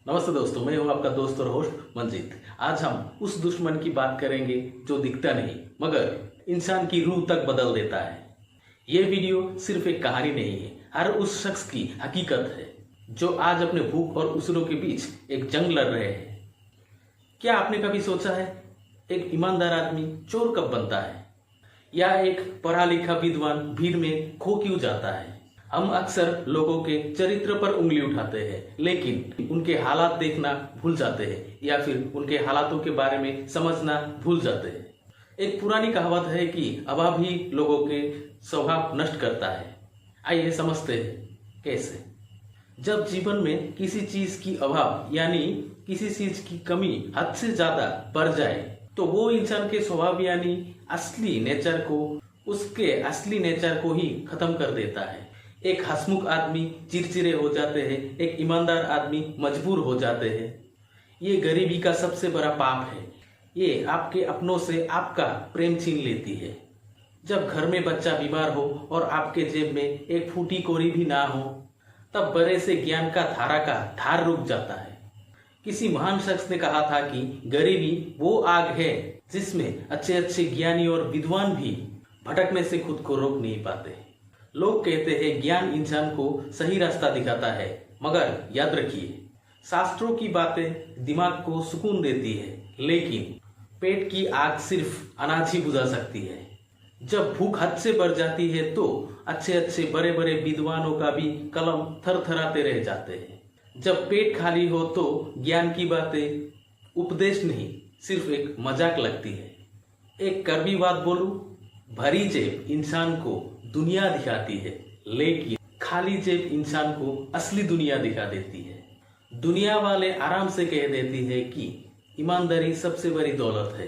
नमस्ते दोस्तों, मैं हूं आपका दोस्त और होस्ट मंजीत। आज हम उस दुश्मन की बात करेंगे जो दिखता नहीं मगर इंसान की रूह तक बदल देता है। ये वीडियो सिर्फ एक कहानी नहीं है, हर उस शख्स की हकीकत है जो आज अपने भूख और उसरों के बीच एक जंग लड़ रहे हैं। क्या आपने कभी सोचा है एक ईमानदार आदमी चोर कब बनता है, या एक पढ़ा लिखा विद्वान भीड़ में खो क्यों जाता है? हम अक्सर लोगों के चरित्र पर उंगली उठाते हैं, लेकिन उनके हालात देखना भूल जाते हैं या फिर उनके हालातों के बारे में समझना भूल जाते हैं। एक पुरानी कहावत है कि अभाव ही लोगों के स्वभाव नष्ट करता है। आइए समझते हैं कैसे। जब जीवन में किसी चीज की अभाव यानी किसी चीज की कमी हद से ज्यादा बढ़ जाए तो वो इंसान के स्वभाव यानी उसके असली नेचर को ही खत्म कर देता है। एक हंसमुख आदमी चिड़चिड़े हो जाते हैं, एक ईमानदार आदमी मजबूर हो जाते हैं। ये गरीबी का सबसे बड़ा पाप है। ये आपके अपनों से आपका प्रेम छीन लेती है। जब घर में बच्चा बीमार हो और आपके जेब में एक फूटी कोरी भी ना हो, तब बड़े से ज्ञान का धारा का धार रुक जाता है। किसी महान शख्स ने कहा था कि गरीबी वो आग है जिसमें अच्छे अच्छे ज्ञानी और विद्वान भी भटकने से खुद को रोक नहीं पाते। लोग कहते हैं ज्ञान इंसान को सही रास्ता दिखाता है, मगर याद रखिए, शास्त्रों की बातें दिमाग को सुकून देती है, लेकिन पेट की आग सिर्फ अनाज ही बुझा सकती है। जब भूख हद से बढ़ जाती है तो अच्छे अच्छे बड़े बड़े विद्वानों का भी कलम थरथराते रह जाते हैं। जब पेट खाली हो तो ज्ञान की बातें उपदेश नहीं, सिर्फ एक मजाक लगती है। एक कड़वी बात बोलूं, भरी जेब इंसान को दुनिया दिखाती है, लेकिन खाली जेब इंसान को असली दुनिया दिखा देती है। दुनिया वाले आराम से कह देती है कि ईमानदारी सबसे बड़ी दौलत है,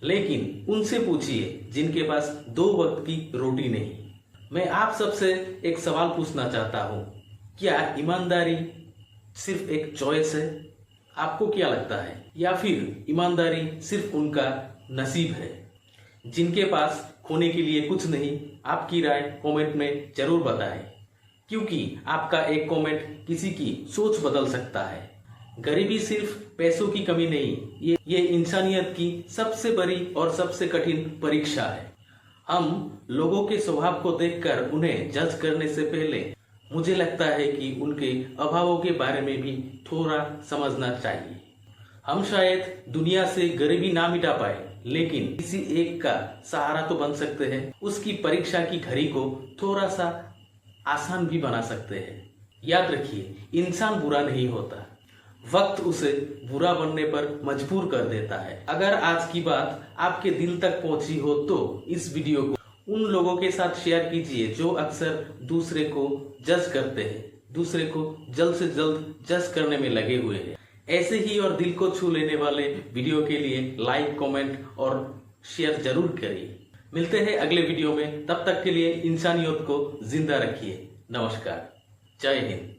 लेकिन उनसे पूछिए जिनके पास 2 वक्त की रोटी नहीं। मैं आप सबसे एक सवाल पूछना चाहता हूँ, क्या ईमानदारी सिर्फ एक चॉइस है? आपको क्या लगता है? या फिर ईमानदारी सिर्फ उनका नसीब है जिनके पास खोने के लिए कुछ नहीं? आपकी राय कमेंट में जरूर बताएं, क्योंकि आपका एक कमेंट किसी की सोच बदल सकता है। गरीबी सिर्फ पैसों की कमी नहीं, ये इंसानियत की सबसे बड़ी और सबसे कठिन परीक्षा है। हम लोगों के स्वभाव को देखकर उन्हें जज करने से पहले मुझे लगता है कि उनके अभावों के बारे में भी थोड़ा समझना चाहिए। हम शायद दुनिया से गरीबी ना मिटा पाए, लेकिन किसी एक का सहारा तो बन सकते हैं। उसकी परीक्षा की घड़ी को थोड़ा सा आसान भी बना सकते हैं। याद रखिए, इंसान बुरा नहीं होता, वक्त उसे बुरा बनने पर मजबूर कर देता है। अगर आज की बात आपके दिल तक पहुंची हो तो इस वीडियो को उन लोगों के साथ शेयर कीजिए जो अक्सर दूसरे को जज करते हैं, दूसरे को जल्द से जल्द जज करने में लगे हुए हैं। ऐसे ही और दिल को छू लेने वाले वीडियो के लिए लाइक, कमेंट और शेयर जरूर करिए। मिलते हैं अगले वीडियो में, तब तक के लिए इंसानियत को जिंदा रखिए। नमस्कार, जय हिंद।